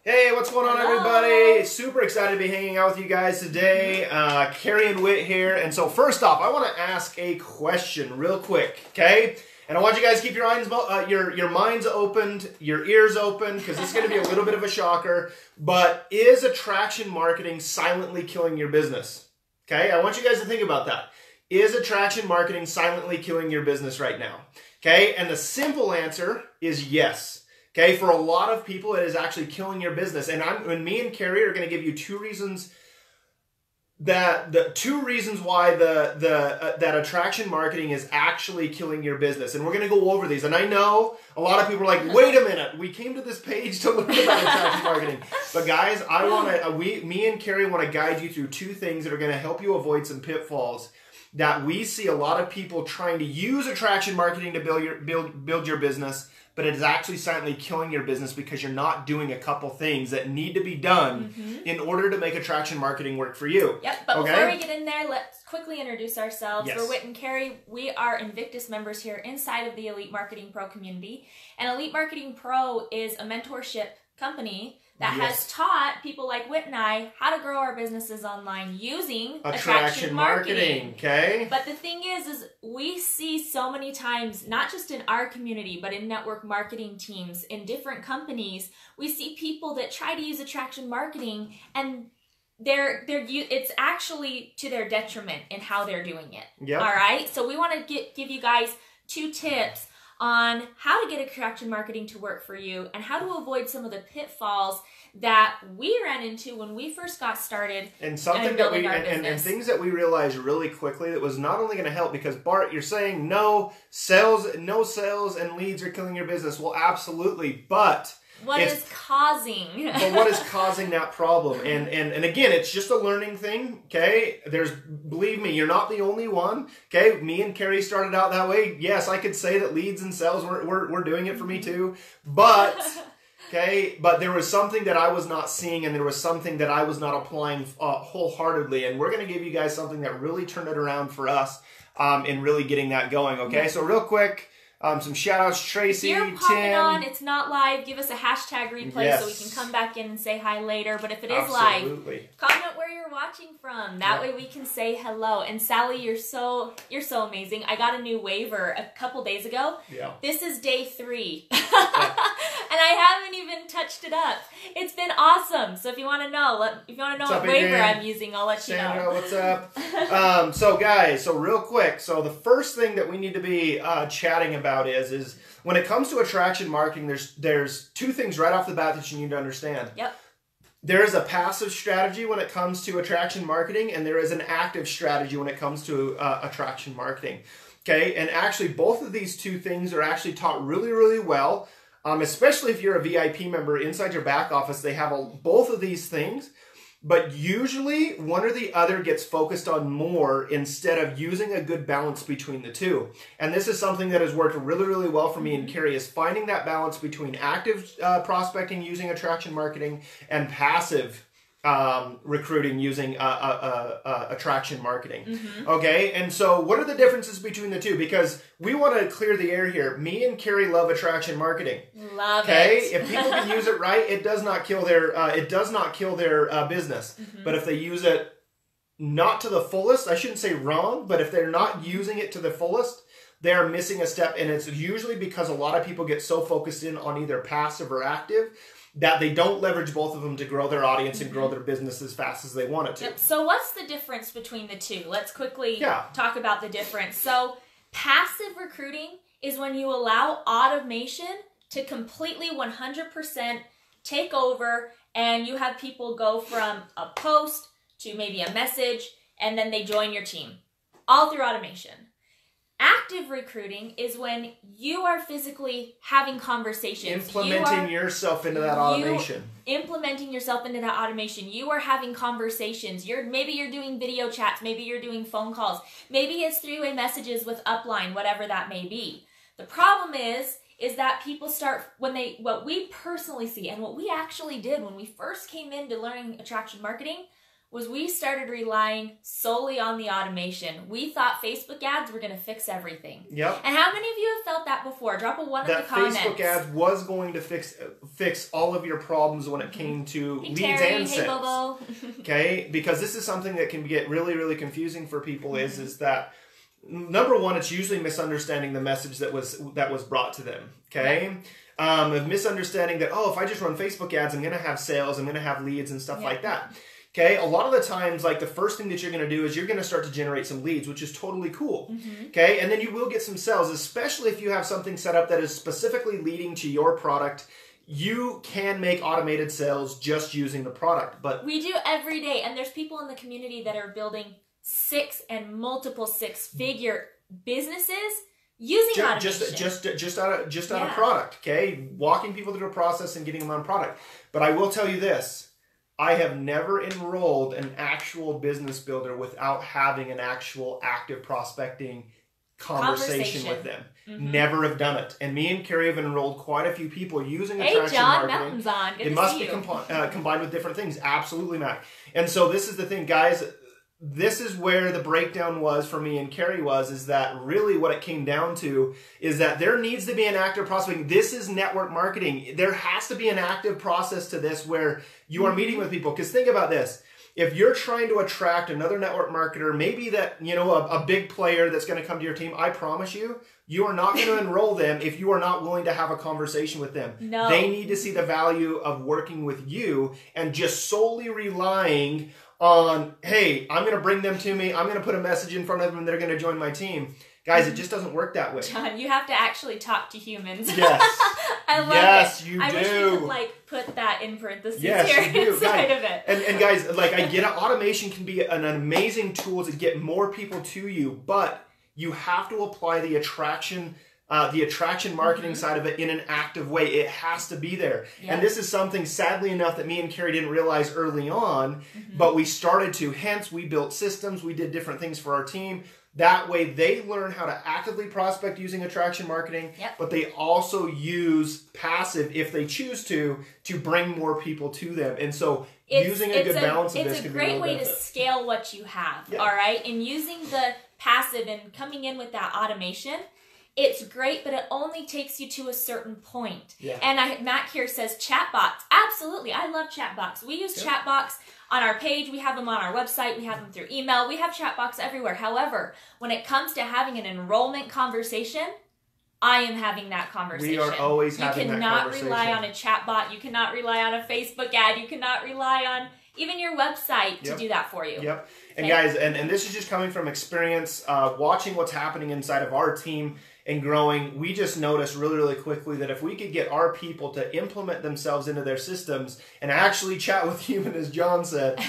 Hey, what's going on, everybody? Super excited to be hanging out with you guys today. Cari and Whit here. And so first off, I want to ask a question real quick, okay? And I want you guys to keep your minds opened, your ears open, because this is going to be a little bit of a shocker. But is attraction marketing silently killing your business? Okay, I want you guys to think about that. Is attraction marketing silently killing your business right now? Okay, and the simple answer is yes. Okay, for a lot of people, it is actually killing your business. And me and Cari are going to give you two reasons why that attraction marketing is actually killing your business. And we're going to go over these. And I know a lot of people are like, wait a minute, we came to this page to learn about attraction marketing. But guys, me and Cari want to guide you through two things that are going to help you avoid some pitfalls that we see a lot of people trying to use attraction marketing to build your business, but it is actually silently killing your business because you're not doing a couple things that need to be done in order to make attraction marketing work for you. Yep, but before we get in there, let's quickly introduce ourselves. Yes. We're Whit and Cari. We are Invictus members here inside of the Elite Marketing Pro community. And Elite Marketing Pro is a mentorship company that has taught people like Whit and I how to grow our businesses online using attraction marketing. Okay. But the thing is we see so many times, not just in our community, but in network marketing teams, in different companies, we see people that try to use attraction marketing and it's actually to their detriment in how they're doing it. Yep. All right. So we want to give you guys 2 tips on how to get attraction marketing to work for you and how to avoid some of the pitfalls that we ran into when we first got started. And something that and things that we realized really quickly that was not only going to help, because Bart, you're saying no sales and leads are killing your business. Well, absolutely, but what is causing that problem? And again, it's just a learning thing, okay? Believe me, you're not the only one, okay? Me and Cari started out that way. Yes, I could say that leads and sales were doing it for me too, but okay, but there was something that I was not seeing, and there was something that I was not applying wholeheartedly, and we're going to give you guys something that really turned it around for us in really getting that going, okay? So real quick, some shout-outs, Tracy, Tim. If you're popping on, it's not live, give us a hashtag replay so we can come back in and say hi later. But if it is live, comment where you're watching from. That way we can say hello. And Sally, you're so amazing. I got a new waiver a couple days ago. Yeah. This is day 3. And I haven't even touched it up. It's been awesome. So if you want to know, what waiver I'm using, I'll let you know. What's up? So guys, real quick. So the first thing that we need to be chatting about is when it comes to attraction marketing, there's 2 things right off the bat that you need to understand. Yep. There is a passive strategy when it comes to attraction marketing, and there is an active strategy when it comes to attraction marketing. Okay, and actually both of these 2 things are actually taught really, really well. Especially if you're a VIP member inside your back office, they have both of these things. But usually one or the other gets focused on more instead of using a good balance between the 2. And this is something that has worked really, really well for me and Cari, is finding that balance between active prospecting using attraction marketing and passive recruiting using attraction marketing. Okay, and so what are the differences between the 2? Because we want to clear the air here. Me and Cari love attraction marketing. Love it. Okay, if people can use it right, it does not kill their business. But if they use it not to the fullest, I shouldn't say wrong, but if they're not using it to the fullest, they are missing a step. And it's usually because a lot of people get so focused in on either passive or active that they don't leverage both of them to grow their audience and grow their business as fast as they want it to. Yep. So what's the difference between the 2? Let's quickly talk about the difference. So passive recruiting is when you allow automation to completely 100% take over, and you have people go from a post to maybe a message, and then they join your team, all through automation. Active recruiting is when you are physically having conversations. Implementing yourself into that automation. Implementing yourself into that automation. You are having conversations. Maybe you're doing video chats. Maybe you're doing phone calls. Maybe it's 3-way messages with upline, whatever that may be. The problem is that people start, what we personally see and what we actually did when we first came into learning attraction marketing was we started relying solely on the automation. We thought Facebook ads were going to fix everything. Yep. And how many of you have felt that before? Drop a 1 in the comments. That Facebook ads was going to fix all of your problems when it came to leads and sales. Bobo. Okay? Because this is something that can get really, really confusing for people is that, number one, it's usually misunderstanding the message that was brought to them. Okay? Of misunderstanding that, if I just run Facebook ads, I'm going to have sales, I'm going to have leads and stuff like that. Okay, a lot of the times, like the first thing that you're going to do is you're going to start to generate some leads, which is totally cool. Okay, and then you will get some sales, especially if you have something set up that is specifically leading to your product. You can make automated sales just using the product. But we do every day, and there's people in the community that are building 6 and multiple 6-figure businesses using automation. Just out of product. Okay, walking people through a process and getting them on product. But I will tell you this. I have never enrolled an actual business builder without having an actual active prospecting conversation with them. Never have done it. And me and Cari have enrolled quite a few people using attraction marketing. Mountain's on. Good it must be combined with different things. Absolutely, Matt. And so this is the thing, guys. This is where the breakdown was for me and Cari is that really what it came down to is that there needs to be an active prospecting. This is network marketing. There has to be an active process to this where you are meeting with people. Because think about this. If you're trying to attract another network marketer, maybe that, a big player that's going to come to your team, I promise you, you are not going to enroll them if you are not willing to have a conversation with them. No. They need to see the value of working with you, and just solely relying on, hey, I'm going to bring them to me, I'm going to put a message in front of them, and they're going to join my team. Guys, it just doesn't work that way. John, you have to actually talk to humans. Yes. I love it. You do. I wish we could put that in parentheses here inside of it. And guys, I get it. Automation can be an amazing tool to get more people to you, but you have to apply the attraction marketing side of it in an active way. It has to be there. And this is something, sadly enough, that me and Cari didn't realize early on, but we started to. Hence, we built systems. We did different things for our team. That way, they learn how to actively prospect using attraction marketing, but they also use passive, if they choose to bring more people to them. And so, using a good balance of this can be a great way to scale what you have, all right? And using the passive and coming in with that automation, it's great, but it only takes you to a certain point. And Matt here says chatbots. Absolutely, I love chatbots. We use chatbots on our page. We have them on our website. We have them through email. We have chatbots everywhere. However, when it comes to having an enrollment conversation, I am having that conversation. We are always having that conversation. You cannot rely on a chatbot. You cannot rely on a Facebook ad. You cannot rely on even your website to do that for you. And guys, and this is just coming from experience, watching what's happening inside of our team and growing. We just noticed really, really quickly that if we could get our people to implement themselves into their systems and actually chat with human, as John said,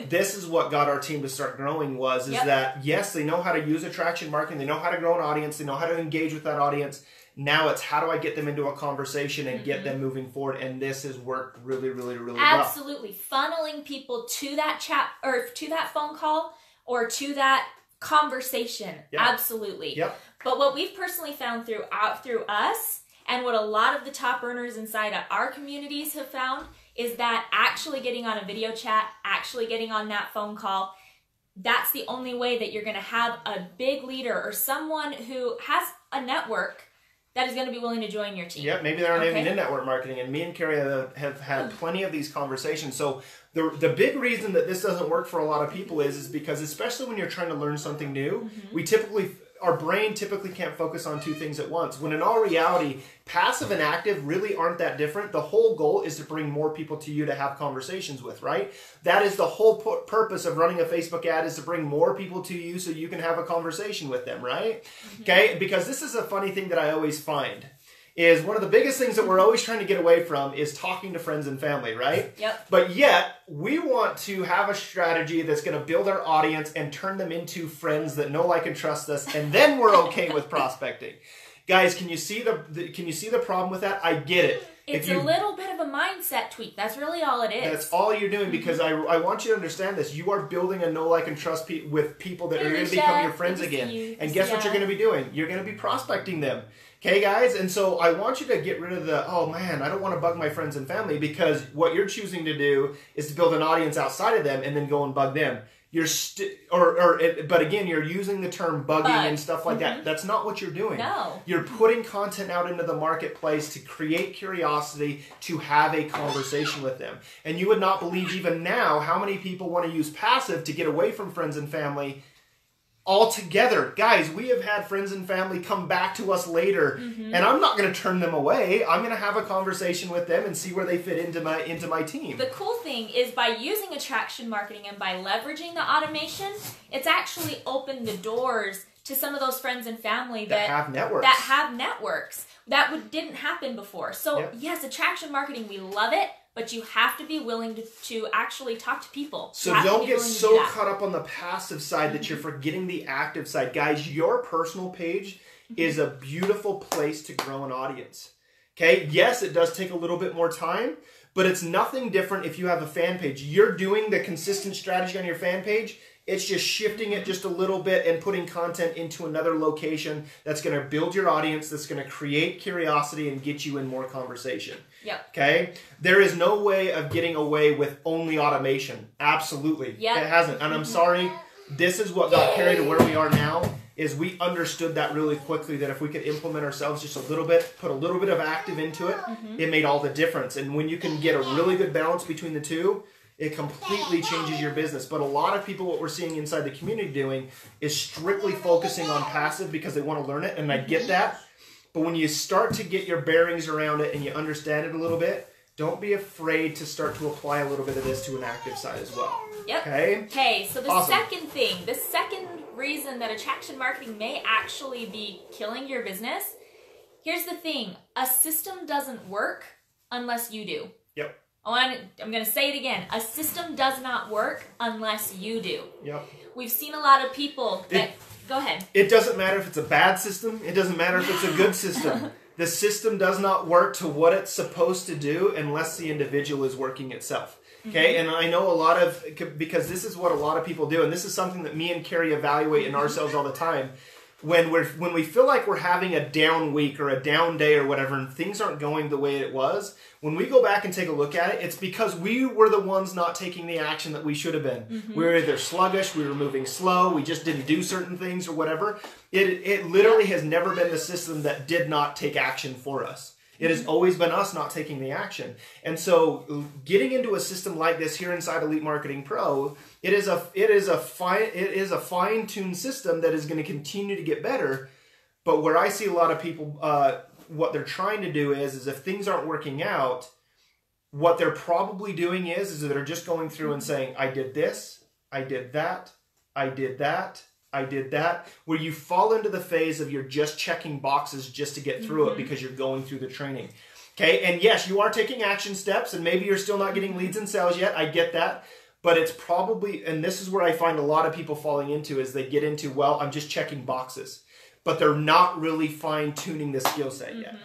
this is what got our team to start growing is that, yes, they know how to use attraction marketing. They know how to grow an audience. They know how to engage with that audience. Now it's how do I get them into a conversation and get them moving forward, and this has worked really, really, really well. Absolutely. Funneling people to that chat or to that phone call or to that conversation. Absolutely. But what we've personally found through us and what a lot of the top earners inside of our communities have found is that actually getting on a video chat, actually getting on that phone call, that's the only way that you're going to have a big leader or someone who has a network that is going to be willing to join your team. Maybe they aren't even in network marketing. And me and Cari have had plenty of these conversations. So the big reason that this doesn't work for a lot of people is because, especially when you're trying to learn something new, our brain typically can't focus on two things at once. When in all reality, passive and active really aren't that different. The whole goal is to bring more people to you to have conversations with, right? That is the whole purpose of running a Facebook ad, is to bring more people to you so you can have a conversation with them, right? Okay, because this is a funny thing that I always find. Is one of the biggest things that we're always trying to get away from is talking to friends and family, right? But yet, we want to have a strategy that's going to build our audience and turn them into friends that know, like, and trust us, and then we're okay with prospecting. Guys, can you see the problem with that? I get it. It's a little bit of a mindset tweak. That's really all it is. That's all you're doing, because I want you to understand this. You are building a know, like, and trust with people that are going to become your friends again. And guess what you're going to be doing? You're going to be prospecting them. Okay, guys? And so I want you to get rid of the, oh man, I don't want to bug my friends and family, because what you're choosing to do is to build an audience outside of them and then go and bug them. But again, you're using the term bugging and stuff like that. That's not what you're doing. No. You're putting content out into the marketplace to create curiosity, to have a conversation with them. And you would not believe even now how many people want to use passive to get away from friends and family altogether. Guys, we have had friends and family come back to us later, and I'm not going to turn them away. I'm going to have a conversation with them and see where they fit into my team. The cool thing is, by using attraction marketing and by leveraging the automation, it's actually opened the doors to some of those friends and family that have networks. That didn't happen before. So yes, attraction marketing, we love it, but you have to be willing to actually talk to people. So don't get so caught up on the passive side that you're forgetting the active side. Guys, your personal page is a beautiful place to grow an audience. Okay, yes, it does take a little bit more time, but it's nothing different if you have a fan page. You're doing the consistent strategy on your fan page. It's just shifting it just a little bit and putting content into another location that's going to build your audience, that's going to create curiosity and get you in more conversation. Yep. Okay? There is no way of getting away with only automation. Absolutely. Yep. It hasn't. And I'm sorry, this is what got carried to where we are now, is we understood that really quickly, that if we could implement ourselves just a little bit, put a little bit of active into it, it made all the difference. And when you can get a really good balance between the two, it completely changes your business. But a lot of people, what we're seeing inside the community doing is strictly focusing on passive because they want to learn it, and I get that. But when you start to get your bearings around it and you understand it a little bit, don't be afraid to start to apply a little bit of this to an active side as well. Yep. Okay? Okay, so the second reason that attraction marketing may actually be killing your business, here's the thing. A system doesn't work unless you do. Yep. I'm going to say it again. A system does not work unless you do. Yep. We've seen a lot of people that... Go ahead. It doesn't matter if it's a bad system. It doesn't matter if it's a good system. The system does not work to what it's supposed to do unless the individual is working itself. Okay, and I know a lot of... Because this is what a lot of people do, and this is something that me and Cari evaluate in ourselves all the time. When we feel like we're having a down week or a down day or whatever, and things aren't going the way it was, when we go back and take a look at it, it's because we were the ones not taking the action that we should have been. We were either sluggish, we were moving slow, we just didn't do certain things or whatever. It literally has never been the system that did not take action for us. It has always been us not taking the action. And so getting into a system like this here inside Elite Marketing Pro, it is a fine-tuned system that is going to continue to get better. But where I see a lot of people, what they're trying to do is if things aren't working out, what they're probably doing is they're just going through and saying, I did this, I did that, I did that, I did that, where you fall into the phase of you're just checking boxes just to get through it because you're going through the training. Okay, and yes, you are taking action steps, and maybe you're still not getting leads and sales yet. I get that. But it's probably, and this is where I find a lot of people falling into, is they get into, well, I'm just checking boxes. But they're not really fine-tuning the skill set yet.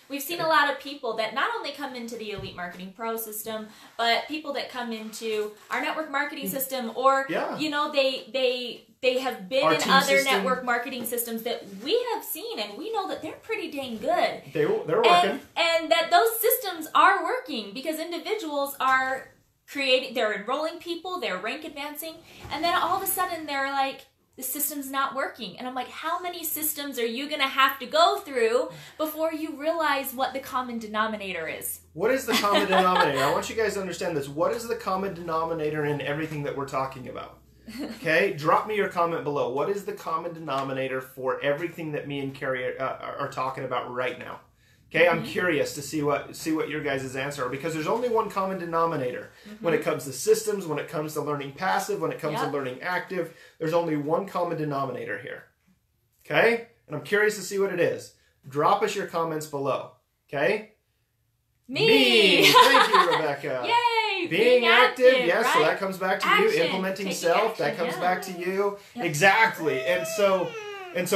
We've seen a lot of people that not only come into the Elite Marketing Pro system, but people that come into our network marketing system, or, you know, they have been in other network marketing systems that we have seen, and we know that they're pretty dang good. They're working. And that those systems are working because individuals are they're enrolling people, they're rank advancing, and then all of a sudden they're like, the system's not working. And I'm like, how many systems are you going to have to go through before you realize what the common denominator is? What is the common denominator? I want you guys to understand this. What is the common denominator in everything that we're talking about? Okay, drop me your comment below. What is the common denominator for everything that me and Cari are talking about right now? Okay, I'm curious to see what your guys' answer are, because there's only one common denominator when it comes to systems, when it comes to learning passive, when it comes to learning active. There's only one common denominator here. Okay, and I'm curious to see what it is. Drop us your comments below. Okay. Me. Thank you, Rebecca. Yay! Being active, yes, right? So that comes back to you. Implementing self, that comes back to you. Yep. Exactly. And so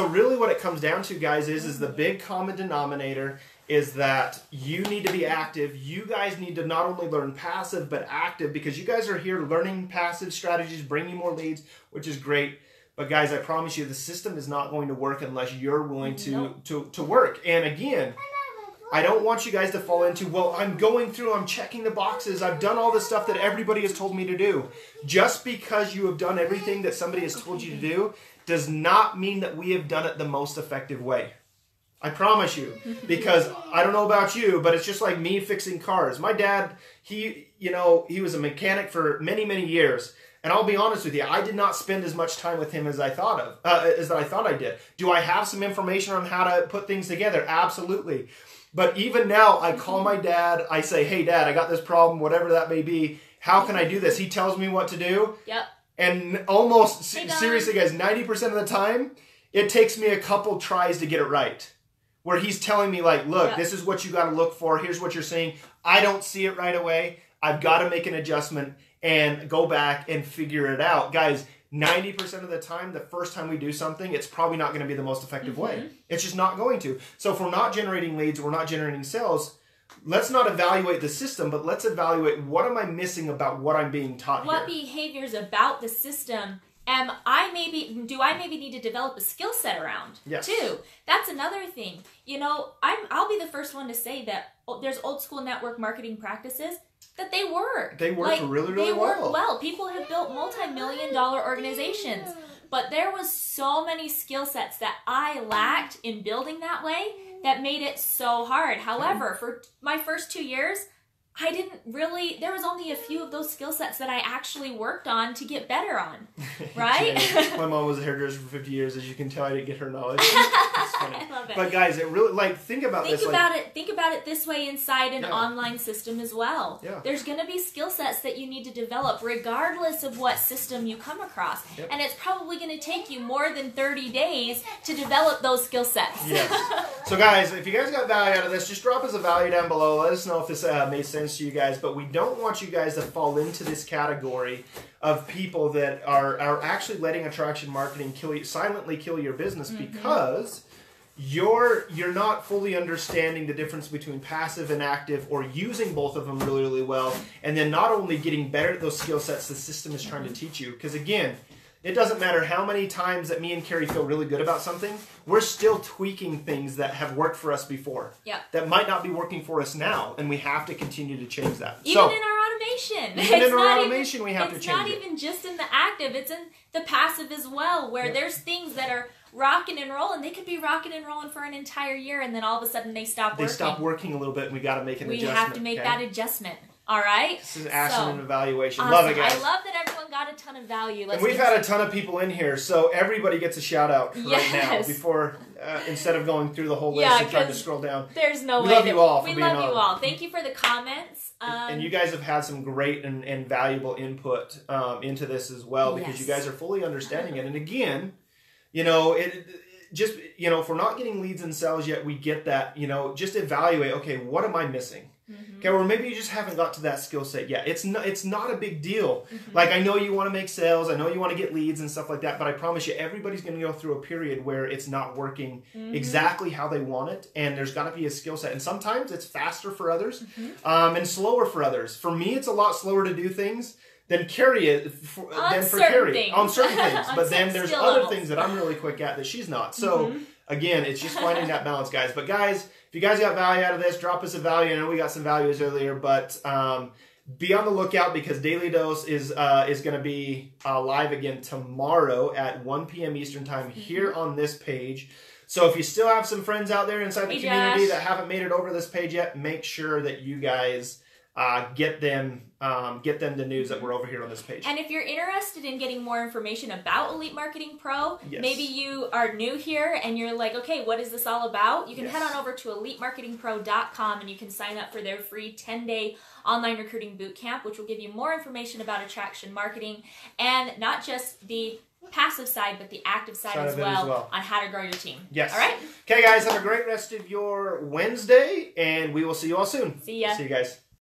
really what it comes down to, guys, is the big common denominator is that you need to be active. You guys need to not only learn passive, but active, because you guys are here learning passive strategies, bringing more leads, which is great. But guys, I promise you, the system is not going to work unless you're willing to work. And again, I don't want you guys to fall into, well, I'm going through, I'm checking the boxes, I've done all the stuff that everybody has told me to do. Just because you have done everything that somebody has told you to do does not mean that we have done it the most effective way. I promise you. Because I don't know about you, but it's just like me fixing cars. My dad, he was a mechanic for many, many years. And I'll be honest with you, I did not spend as much time with him as I thought I did. Do I have some information on how to put things together? Absolutely. But even now, I call my dad, I say, hey, Dad, I got this problem, whatever that may be. How can I do this? He tells me what to do. Yep. And almost, seriously, guys, 90% of the time, it takes me a couple tries to get it right. Where he's telling me, like, look, this is what you got to look for. Here's what you're seeing. I don't see it right away. I've got to make an adjustment and go back and figure it out. Guys, 90% of the time, the first time we do something, it's probably not going to be the most effective way. It's just not going to. So if we're not generating leads, we're not generating sales, let's not evaluate the system, but let's evaluate what am I missing about what I'm being taught here. What behaviors about the system do I maybe need to develop a skill set around too? That's another thing. I'll be the first one to say that there's old school network marketing practices that they work. They work really, really well. They work well. People have built multi-million-dollar organizations. But there was so many skill sets that I lacked in building that way that made it so hard. However, for my first 2 years, there was only a few of those skill sets that I actually worked on to get better on, right? My mom was a hairdresser for 50 years. As you can tell, I didn't get her knowledge. It's funny. I love it. But guys, it really, think about this. Think about it this way inside an online system as well. Yeah. There's going to be skill sets that you need to develop regardless of what system you come across. Yep. And it's probably going to take you more than 30 days to develop those skill sets. Yes. So guys, if you guys got value out of this, just drop us a value down below. Let us know if this made sense to you guys. But we don't want you guys to fall into this category of people that are actually letting attraction marketing silently kill your business because you're not fully understanding the difference between passive and active, or using both of them really, really well, and then not only getting better at those skill sets the system is trying to teach you. Because again, it doesn't matter how many times that me and Cari feel really good about something, we're still tweaking things that have worked for us before. Yep. That might not be working for us now, and we have to continue to change that. Even in our automation. Even in our automation, we have to change it. It's not even just in the active, it's in the passive as well, where there's things that are rocking and rolling. They could be rocking and rolling for an entire year, and then all of a sudden they stop working. They stop working a little bit, and we got to make an adjustment. We have to make that adjustment. All right? This is action and evaluation. Awesome. Love it, guys. I love that everyone got a ton of value. And we've had a ton of people in here, so everybody gets a shout out right now before, instead of going through the whole list and trying to scroll down. There's no way. We love you all. We love you all. Thank you for the comments. And you guys have had some great and valuable input into this as well, because you guys are fully understanding it. And again, if we're not getting leads and sales yet, we get that, just evaluate, okay, what am I missing? Okay, or maybe you just haven't got to that skill set yet. It's not a big deal. Like, I know you want to make sales, I know you want to get leads and stuff like that, but I promise you, everybody's going to go through a period where it's not working exactly how they want it, and there's got to be a skill set. And sometimes it's faster for others and slower for others. For me, it's a lot slower to do things than Cari for Cari on certain things. But then there's other things that I'm really quick at that she's not. So again, it's just finding that balance, guys. But guys, if you guys got value out of this, drop us a value. I know we got some values earlier, but be on the lookout, because Daily Dose is going to be live again tomorrow at 1 p.m. Eastern Time here on this page. So if you still have some friends out there inside the community that haven't made it over this page yet, make sure that you guys get them the news that we're over here on this page. And if you're interested in getting more information about Elite Marketing Pro, maybe you are new here and you're like, okay, what is this all about? You can head on over to EliteMarketingPro.com and you can sign up for their free 10-day online recruiting bootcamp, which will give you more information about attraction marketing, and not just the passive side, but the active side as well on how to grow your team. Yes. All right? Okay, guys, have a great rest of your Wednesday, and we will see you all soon. See ya. See you guys.